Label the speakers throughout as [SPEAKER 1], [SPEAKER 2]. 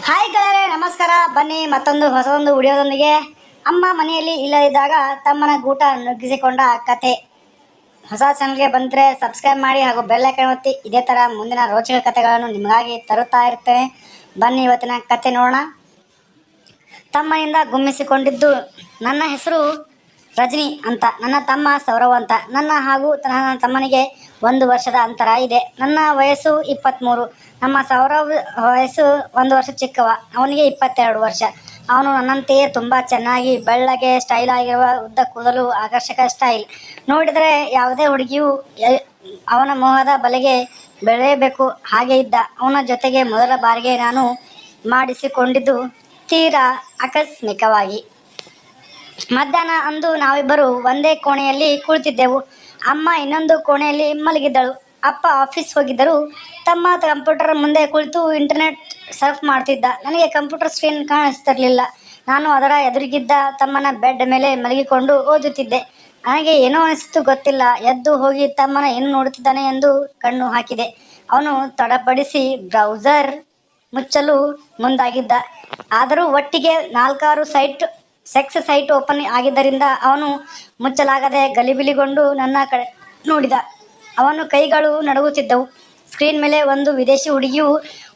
[SPEAKER 1] Hi ಗೆಳೆಯರೆ, ನಮಸ್ಕಾರ. ಬನ್ನಿ ಮತ್ತೊಂದು ಹೊಸದೊಂದು ವಿಡಿಯೋದೊಂದಿಗೆ. ಅಮ್ಮ ಮನೆಯಲ್ಲಿ ಇಲ್ಲದಿದ್ದಾಗ ತಮ್ಮನ ಗೂಟ ನುಗ್ಗಿಸಿಕೊಂಡ ಕತೆ. ಹೊಸ ಚಾನಲ್ಗೆ ಬಂದರೆ ಸಬ್ಸ್ಕ್ರೈಬ್ ಮಾಡಿ ಹಾಗೂ ಬೆಲ್ ಐಕಾನ್ ಒತ್ತಿ. ಇದೇ ಥರ ಮುಂದಿನ ರೋಚಕ ಕಥೆಗಳನ್ನು ನಿಮಗಾಗಿ ತರುತ್ತಾ ಇರ್ತೇನೆ. ಬನ್ನಿ ಇವತ್ತಿನ ಕತೆ ನೋಡೋಣ. ತಮ್ಮನಿಂದ ಗುಮ್ಮಿಸಿಕೊಂಡಿದ್ದು. ನನ್ನ ಹೆಸರು ರಜನಿ ಅಂತ, ನನ್ನ ತಮ್ಮ ಸೌರವ್ ಅಂತ. ನನ್ನ ಹಾಗೂ ನನ್ನ ತಮ್ಮನಿಗೆ 1 ವರ್ಷದ ಅಂತರ ಇದೆ. ನನ್ನ ವಯಸ್ಸು 23. ನಮ್ಮ ಸೌರವ್ ವಯಸ್ಸು 1 ವರ್ಷ ಚಿಕ್ಕವ. ಅವನಿಗೆ 22 ವರ್ಷ. ಅವನು ನನ್ನಂತೆಯೇ ತುಂಬ ಚೆನ್ನಾಗಿ ಬೆಳ್ಳಗೆ ಸ್ಟೈಲ್ ಆಗಿರುವ, ಉದ್ದ ಕೂದಲು, ಆಕರ್ಷಕ ಸ್ಟೈಲ್. ನೋಡಿದರೆ ಯಾವುದೇ ಹುಡುಗಿಯೂ ಅವನ ಮೋಹದ ಬಲೆಗೆ ಬೆಳೆಯಬೇಕು ಹಾಗೆ ಇದ್ದ. ಅವನ ಜೊತೆಗೆ ಮೊದಲ ಬಾರಿಗೆ ನಾನು ಮಾಡಿಸಿಕೊಂಡಿದ್ದು ತೀರಾ ಆಕಸ್ಮಿಕವಾಗಿ. ಮಧ್ಯಾಹ್ನ ಅಂದು ನಾವಿಬ್ಬರು ಒಂದೇ ಕೋಣೆಯಲ್ಲಿ ಕುಳಿತಿದ್ದೆವು. ಅಮ್ಮ ಇನ್ನೊಂದು ಕೋಣೆಯಲ್ಲಿ ಮಲಗಿದ್ದಳು. ಅಪ್ಪ ಆಫೀಸ್ ಹೋಗಿದ್ದರು. ತಮ್ಮ ಕಂಪ್ಯೂಟರ್ ಮುಂದೆ ಕುಳಿತು ಇಂಟರ್ನೆಟ್ ಸರ್ಫ್ ಮಾಡ್ತಿದ್ದ. ನನಗೆ ಕಂಪ್ಯೂಟರ್ ಸ್ಕ್ರೀನ್ ಕಾಣಿಸ್ತಿರಲಿಲ್ಲ. ನಾನು ಅದರ ಎದುರಿಗಿದ್ದ ತಮ್ಮನ ಬೆಡ್ ಮೇಲೆ ಮಲಗಿಕೊಂಡು ಓದುತ್ತಿದ್ದೆ. ನನಗೆ ಏನೋ ಅನಿಸಿತು, ಗೊತ್ತಿಲ್ಲ. ಎದ್ದು ಹೋಗಿ ತಮ್ಮನ ಏನು ನೋಡುತ್ತಿದ್ದಾನೆ ಎಂದು ಕಣ್ಣು ಹಾಕಿದೆ. ಅವನು ತಡಪಡಿಸಿ ಬ್ರೌಸರ್ ಮುಚ್ಚಲು ಮುಂದಾಗಿದ್ದ. ಆದರೂ ಒಟ್ಟಿಗೆ 4-6 ಸೆಕ್ಸ್ ಸೈಟ್ ಓಪನ್ ಆಗಿದ್ದರಿಂದ ಅವನು ಮುಚ್ಚಲಾಗದೆ ಗಲಿಬಿಲಿಗೊಂಡು ನನ್ನ ಕಡೆ ನೋಡಿದ. ಅವನ ಕೈಗಳು ನಡುಗುತ್ತಿದ್ದವು. ಸ್ಕ್ರೀನ್ ಮೇಲೆ ಒಂದು ವಿದೇಶಿ ಹುಡುಗಿಯು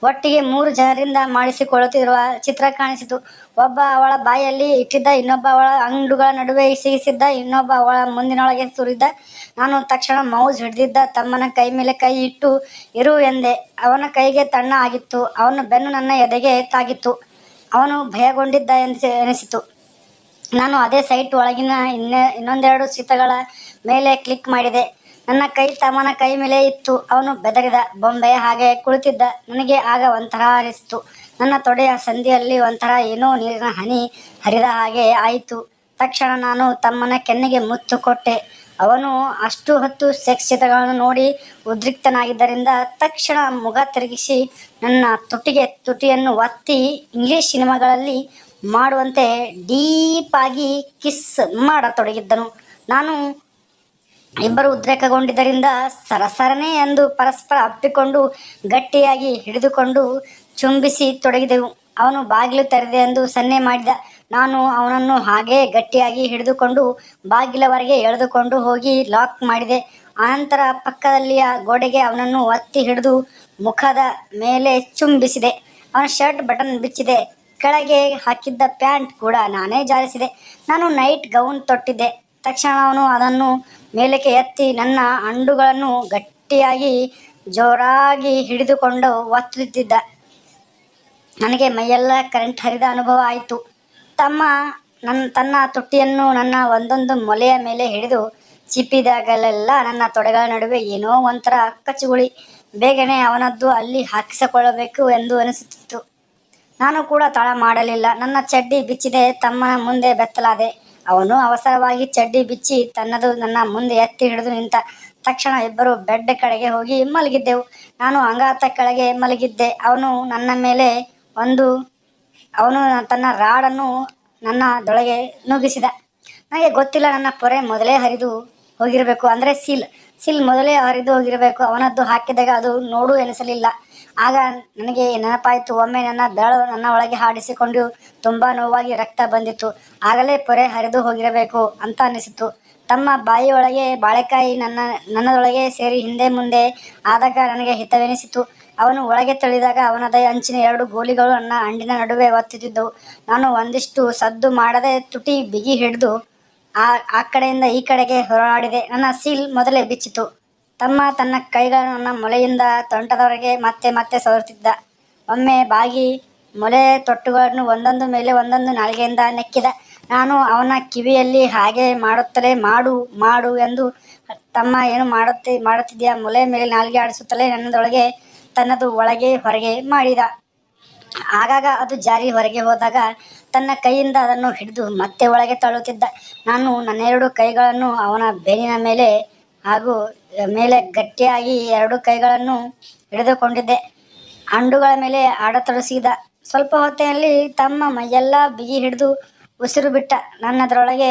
[SPEAKER 1] ಒಟ್ಟಿಗೆ 3 ಜನರಿಂದ ಮಾಡಿಸಿಕೊಳ್ಳುತ್ತಿರುವ ಚಿತ್ರ ಕಾಣಿಸಿತು. ಒಬ್ಬ ಅವಳ ಬಾಯಲ್ಲಿ ಇಟ್ಟಿದ್ದ, ಇನ್ನೊಬ್ಬ ಅವಳ ಅಂಡುಗಳ ನಡುವೆ ಸಿಗಿಸಿದ್ದ, ಇನ್ನೊಬ್ಬ ಅವಳ ಮುಂದಿನೊಳಗೆ ಸುರಿದ. ನಾನು ತಕ್ಷಣ ಮೌಸ್ ಹಿಡಿದಿದ್ದ ತಮ್ಮನ ಕೈ ಮೇಲೆ ಕೈ ಇಟ್ಟು ಇರು ಎಂದೆ. ಅವನ ಕೈಗೆ ತಣ್ಣ ಆಗಿತ್ತು. ಅವನ ಬೆನ್ನು ನನ್ನ ಎದೆಗೆ ತಾಗಿತ್ತು. ಅವನು ಭಯಗೊಂಡಿದ್ದ ಎನಿಸಿತು. ನಾನು ಅದೇ ಸೈಟ್ ಒಳಗಿನ ಇನ್ನೊಂದೆರಡು ಚಿತ್ರಗಳ ಮೇಲೆ ಕ್ಲಿಕ್ ಮಾಡಿದೆ. ನನ್ನ ಕೈ ತಮ್ಮನ ಕೈ ಮೇಲೆ ಇತ್ತು. ಅವನು ಬೆದರಿದ ಬೊಂಬೆ ಹಾಗೆ ಕುಳಿತಿದ್ದ. ನನಗೆ ಆಗ ಒಂಥರ ಅನಿಸಿತು. ನನ್ನ ತೊಡೆಯ ಸಂದಿಯಲ್ಲಿ ಒಂಥರ ಏನೋ ನೀರಿನ ಹನಿ ಹರಿದ ಹಾಗೆ ಆಯಿತು. ತಕ್ಷಣ ನಾನು ತಮ್ಮನ ಕೆನ್ನೆಗೆ ಮುತ್ತು ಕೊಟ್ಟೆ. ಅವನು ಅಷ್ಟು ಹೊತ್ತು ಸೆಕ್ಸ್ ಚಿತ್ರಗಳನ್ನು ನೋಡಿ ಉದ್ರಿಕ್ತನಾಗಿದ್ದರಿಂದ ತಕ್ಷಣ ಮುಖ ತಿರುಗಿಸಿ ನನ್ನ ತುಟಿಯನ್ನು ಒತ್ತಿ ಇಂಗ್ಲಿಷ್ ಸಿನಿಮಾಗಳಲ್ಲಿ ಮಾಡುವಂತೆ ಡೀಪ್ ಆಗಿ ಕಿಸ್ ಮಾಡತೊಡಗಿದ್ದನು. ನಾನು ಇಬ್ಬರು ಉದ್ರೇಕಗೊಂಡಿದ್ದರಿಂದ ಸರಸರನೆ ಎಂದು ಪರಸ್ಪರ ಅಪ್ಪಿಕೊಂಡು ಗಟ್ಟಿಯಾಗಿ ಹಿಡಿದುಕೊಂಡು ಚುಂಬಿಸಿ ತೊಡಗಿದೆವು. ಅವನು ಬಾಗಿಲು ತೆರೆದೆ ಎಂದು ಸನ್ನೆ ಮಾಡಿದ. ನಾನು ಅವನನ್ನು ಹಾಗೇ ಗಟ್ಟಿಯಾಗಿ ಹಿಡಿದುಕೊಂಡು ಬಾಗಿಲವರೆಗೆ ಎಳೆದುಕೊಂಡು ಹೋಗಿ ಲಾಕ್ ಮಾಡಿದೆ. ಆನಂತರ ಪಕ್ಕದಲ್ಲಿಯ ಗೋಡೆಗೆ ಅವನನ್ನು ಒತ್ತಿ ಹಿಡಿದು ಮುಖದ ಮೇಲೆ ಚುಂಬಿಸಿದೆ. ಅವನ ಶರ್ಟ್ ಬಟನ್ ಬಿಚ್ಚಿದೆ. ಕೆಳಗೆ ಹಾಕಿದ್ದ ಪ್ಯಾಂಟ್ ಕೂಡ ನಾನೇ ಜಾರಿಸಿದೆ. ನಾನು ನೈಟ್ ಗೌನ್ ತೊಟ್ಟಿದ್ದೆ. ತಕ್ಷಣ ಅವನು ಅದನ್ನು ಮೇಲಕ್ಕೆ ಎತ್ತಿ ನನ್ನ ಅಂಡುಗಳನ್ನು ಗಟ್ಟಿಯಾಗಿ ಜೋರಾಗಿ ಹಿಡಿದುಕೊಂಡು ಒತ್ತುತ್ತಿದ್ದ. ನನಗೆ ಮೈಯೆಲ್ಲ ಕರೆಂಟ್ ಹರಿದ ಅನುಭವ ಆಯಿತು. ತನ್ನ ತುಟಿಯನ್ನು ನನ್ನ ಒಂದೊಂದು ಮೊಲೆಯ ಮೇಲೆ ಹಿಡಿದು ಚಿಪ್ಪಿದಾಗಲೆಲ್ಲ ನನ್ನ ತೊಡೆಗಳ ನಡುವೆ ಏನೋ ಒಂಥರ ಕಚ್ಚುಗುಳಿ. ಬೇಗನೆ ಅವನದ್ದು ಅಲ್ಲಿ ಹಾಕಿಸಿಕೊಳ್ಳಬೇಕು ಎಂದು ಅನಿಸುತ್ತಿತ್ತು. ನಾನು ಕೂಡ ತಡ ಮಾಡಲಿಲ್ಲ. ನನ್ನ ಚಡ್ಡಿ ಬಿಚ್ಚಿದೆ. ತಮ್ಮನ ಮುಂದೆ ಬೆತ್ತಲಾದೆ. ಅವನು ಅವಸರವಾಗಿ ಚಡ್ಡಿ ಬಿಚ್ಚಿ ತನ್ನದು ನನ್ನ ಮುಂದೆ ಎತ್ತಿ ಹಿಡಿದು ನಿಂತ. ತಕ್ಷಣ ಇಬ್ಬರು ಬೆಡ್ ಕಡೆಗೆ ಹೋಗಿ ಮಲಗಿದ್ದೆವು. ನಾನು ಅಂಗಾತ ಕೆಳಗೆ ಮಲಗಿದ್ದೆ. ಅವನು ತನ್ನ ರಾಡನ್ನು ನನ್ನ ದೊಳಗೆ ನುಗ್ಗಿಸಿದ. ನನಗೆ ಗೊತ್ತಿಲ್ಲ, ನನ್ನ ಪೊರೆ ಮೊದಲೇ ಹರಿದು ಹೋಗಿರಬೇಕು. ಅಂದರೆ ಸಿಲ್ ಮೊದಲೇ ಹರಿದು ಹೋಗಿರಬೇಕು. ಅವನದ್ದು ಹಾಕಿದಾಗ ಅದು ನೋಡು ಎನಿಸಲಿಲ್ಲ. ಆಗ ನನಗೆ ನೆನಪಾಯಿತು, ಒಮ್ಮೆ ನನ್ನ ಬೆರಳು ನನ್ನ ಒಳಗೆ ಹಾಡಿಸಿಕೊಂಡು ತುಂಬ ನೋವಾಗಿ ರಕ್ತ ಬಂದಿತ್ತು. ಆಗಲೇ ಪೊರೆ ಹರಿದು ಹೋಗಿರಬೇಕು ಅಂತ ಅನಿಸಿತು. ತಮ್ಮ ಬಾಯಿಯೊಳಗೆ ಬಾಳೆಕಾಯಿ ನನ್ನದೊಳಗೆ ಸೇರಿ ಹಿಂದೆ ಮುಂದೆ ಆದಾಗ ನನಗೆ ಹಿತವೆನಿಸಿತು. ಅವನು ಒಳಗೆ ತಳ್ಳಿದಾಗ ಅವನದ ಅಂಚಿನ 2 ಗೋಲಿಗಳು ನನ್ನ ಅಂಡಿನ ನಡುವೆ ಒತ್ತುತ್ತಿದ್ದವು. ನಾನು ಒಂದಿಷ್ಟು ಸದ್ದು ಮಾಡದೆ ತುಟಿ ಬಿಗಿ ಹಿಡಿದು ಆ ಕಡೆಯಿಂದ ಈ ಕಡೆಗೆ ಹೊರಳಾಡಿದೆ. ನನ್ನ ಸೀಲ್ ಮೊದಲೇ ಬಿಚ್ಚಿತು. ತನ್ನ ಕೈಗಳನ್ನು ನನ್ನ ಮೊಲೆಯಿಂದ ಸೊಂಟದವರೆಗೆ ಮತ್ತೆ ಸವರುತ್ತಿದ್ದ. ಒಮ್ಮೆ ಬಾಗಿ ಮೊಲೆ ತೊಟ್ಟುಗಳನ್ನು ಒಂದೊಂದು ಮೇಲೆ ಒಂದೊಂದು ನಾಲಿಗೆಯಿಂದ ನೆಕ್ಕಿದ. ನಾನು ಅವನ ಕಿವಿಯಲ್ಲಿ ಹಾಗೆ ಮಾಡುತ್ತಲೇ ಮಾಡು ಎಂದು. ತಮ್ಮ ಏನು ಮಾಡುತ್ತಿದ್ದೀಯಾ? ಮೊಲೆ ಮೇಲೆ ನಾಲಿಗೆ ಆಡಿಸುತ್ತಲೇ ತನ್ನದು ಒಳಗೆ ಹೊರಗೆ ಮಾಡಿದ. ಆಗಾಗ ಅದು ಜಾರಿ ಹೊರಗೆ ಹೋದಾಗ ತನ್ನ ಕೈಯಿಂದ ಅದನ್ನು ಹಿಡಿದು ಮತ್ತೆ ಒಳಗೆ ತಳ್ಳುತ್ತಿದ್ದ. ನಾನು ನನ್ನೆರಡು ಕೈಗಳನ್ನು ಅವನ ಬೆನ್ನಿನ ಮೇಲೆ ಹಾಗೂ ಮೇಲೆ ಗಟ್ಟಿಯಾಗಿ 2 ಕೈಗಳನ್ನು ಹಿಡಿದುಕೊಂಡಿದ್ದೆ. ಅಂಡುಗಳ ಮೇಲೆ ಆಡತೊಡಗಿದ. ಸ್ವಲ್ಪ ಹೊತ್ತಿನಲ್ಲಿ ತಮ್ಮ ಮೈಯೆಲ್ಲ ಬಿಗಿ ಹಿಡಿದು ಉಸಿರು ಬಿಟ್ಟ. ನನ್ನದರೊಳಗೆ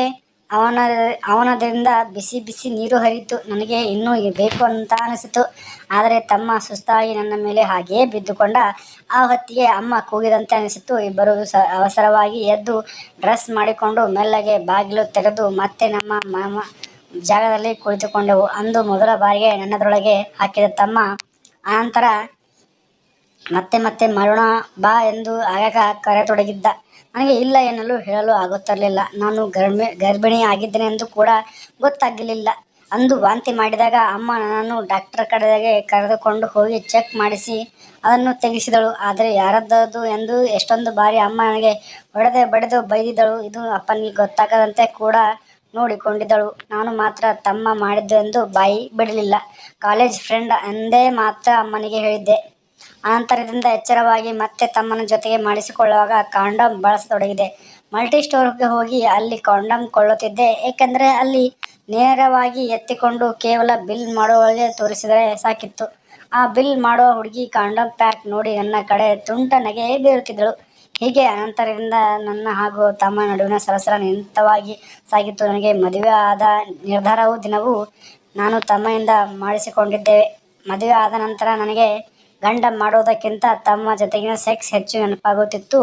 [SPEAKER 1] ಅವನದಿಂದ ಬಿಸಿ ಬಿಸಿ ನೀರು ಹರಿಯಿತು. ನನಗೆ ಇನ್ನೂ ಬೇಕು ಅಂತ ಅನಿಸಿತು. ಆದರೆ ತಮ್ಮ ಸುಸ್ತಾಗಿ ನನ್ನ ಮೇಲೆ ಹಾಗೆಯೇ ಬಿದ್ದುಕೊಂಡ. ಆ ಹೊತ್ತಿಗೆ ಅಮ್ಮ ಕೂಗಿದಂತೆ ಅನಿಸಿತು. ಇಬ್ಬರು ಅವಸರವಾಗಿ ಎದ್ದು ಡ್ರೆಸ್ ಮಾಡಿಕೊಂಡು ಮೆಲ್ಲಗೆ ಬಾಗಿಲು ತೆಗೆದು ಮತ್ತೆ ನಮ್ಮ ಜಾಗದಲ್ಲಿ ಕುಳಿತುಕೊಂಡೆವು. ಅಂದು ಮೊದಲ ಬಾರಿಗೆ ನನ್ನದರೊಳಗೆ ಹಾಕಿದ ತಮ್ಮ. ಅನಂತರ ಮತ್ತೆ ಮತ್ತೆ ಮಾಡೋಣ ಬಾ ಎಂದು ಆಗಾಗ ಕರೆತೊಡಗಿದ್ದ. ನನಗೆ ಇಲ್ಲ ಎನ್ನಲು ಹೇಳಲು ಆಗುತ್ತಿರಲಿಲ್ಲ. ನಾನು ಗರ್ಭಿಣಿ ಆಗಿದ್ದೇನೆಂದು ಕೂಡ ಗೊತ್ತಾಗಲಿಲ್ಲ. ಅಂದು ವಾಂತಿ ಮಾಡಿದಾಗ ಅಮ್ಮ ನನ್ನನ್ನು ಡಾಕ್ಟರ್ ಕಡೆಗೆ ಕರೆದುಕೊಂಡು ಹೋಗಿ ಚೆಕ್ ಮಾಡಿಸಿ ಅದನ್ನು ತೆಗೆಸಿದಳು. ಆದರೆ ಯಾರದ್ದು ಎಂದು ಎಷ್ಟೊಂದು ಬಾರಿ ಅಮ್ಮ ನನಗೆ ಬಡಿದು ಬೈದಿದ್ದಳು. ಇದು ಅಪ್ಪನಿಗೆ ಗೊತ್ತಾಗದಂತೆ ಕೂಡ ನೋಡಿಕೊಂಡಿದ್ದಳು. ನಾನು ಮಾತ್ರ ತಮ್ಮ ಮಾಡಿದ್ದು ಎಂದು ಬಾಯಿ ಬಿಡಲಿಲ್ಲ. ಕಾಲೇಜ್ ಫ್ರೆಂಡ್ ಎಂದೇ ಮಾತ್ರ ಅಮ್ಮನಿಗೆ ಹೇಳಿದ್ದೆ. ಅನಂತರದಿಂದ ಎಚ್ಚರವಾಗಿ ಮತ್ತೆ ತಮ್ಮನ ಜೊತೆಗೆ ಮಾಡಿಸಿಕೊಳ್ಳುವಾಗ ಕಾಂಡಮ್ ಬಳಸತೊಡಗಿದೆ. ಮಲ್ಟಿ ಸ್ಟೋರ್ಗೆ ಹೋಗಿ ಅಲ್ಲಿ ಕಾಂಡಮ್ ಕೊಳ್ಳುತ್ತಿದ್ದೆ. ಏಕೆಂದರೆ ಅಲ್ಲಿ ನೇರವಾಗಿ ಎತ್ತಿಕೊಂಡು ಕೇವಲ ಬಿಲ್ ಮಾಡುವವಳಿಗೆ ತೋರಿಸಿದರೆ ಸಾಕಿತ್ತು. ಆ ಬಿಲ್ ಮಾಡುವ ಹುಡುಗಿ ಕಾಂಡಮ್ ಪ್ಯಾಕ್ ನೋಡಿ ನನ್ನ ಕಡೆ ತುಂಟ ನಗೆ ಬೀರುತ್ತಿದ್ದಳು. ಹೀಗೆ ಅನಂತರದಿಂದ ನನ್ನ ಹಾಗೂ ತಮ್ಮ ನಡುವಿನ ಸರಸರ ನಿಂತವಾಗಿ ಸಾಗಿತ್ತು. ನನಗೆ ಮದುವೆ ಆದ ನಿರ್ಧಾರವು ದಿನವೂ ನಾನು ತಮ್ಮೆಯಿಂದ ಮಾಡಿಸಿಕೊಂಡಿದ್ದೇವೆ. ಮದುವೆ ಆದ ನಂತರ ನನಗೆ ಗಂಡ ಮಾಡುವುದಕ್ಕಿಂತ ತಮ್ಮ ಜೊತೆಗಿನ ಸೆಕ್ಸ್ ಹೆಚ್ಚು ನೆನಪಾಗುತ್ತಿತ್ತು.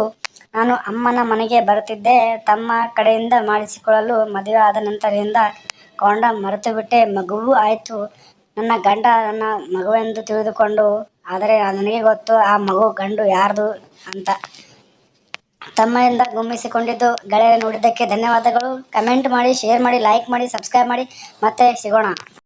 [SPEAKER 1] ನಾನು ಅಮ್ಮನ ಮನೆಗೆ ಬರುತ್ತಿದ್ದೆ ತಮ್ಮ ಕಡೆಯಿಂದ ಮಾಡಿಸಿಕೊಳ್ಳಲು. ಮದುವೆ ಆದ ನಂತರದಿಂದ ಕಾಂಡಮ್ ಮರೆತುಬಿಟ್ಟೆ. ಮಗುವೂ ಆಯಿತು. ನನ್ನ ಗಂಡ ನನ್ನ ಮಗುವೆಂದು ತಿಳಿದುಕೊಂಡು. ಆದರೆ ನನಗೆ ಗೊತ್ತು ಆ ಮಗು ಗಂಡು ಯಾರ್ದು ಅಂತ. ತಮ್ಮೆಯಿಂದ ಗುಮ್ಮಿಸಿಕೊಂಡಿದ್ದು. ಗೆಳೆಯರೇ, ನೋಡಿದ್ದಕ್ಕೆ ಧನ್ಯವಾದಗಳು. ಕಮೆಂಟ್ ಮಾಡಿ, ಶೇರ್ ಮಾಡಿ, ಲೈಕ್ ಮಾಡಿ, ಸಬ್ಸ್ಕ್ರೈಬ್ ಮಾಡಿ. ಮತ್ತೆ ಸಿಗೋಣ.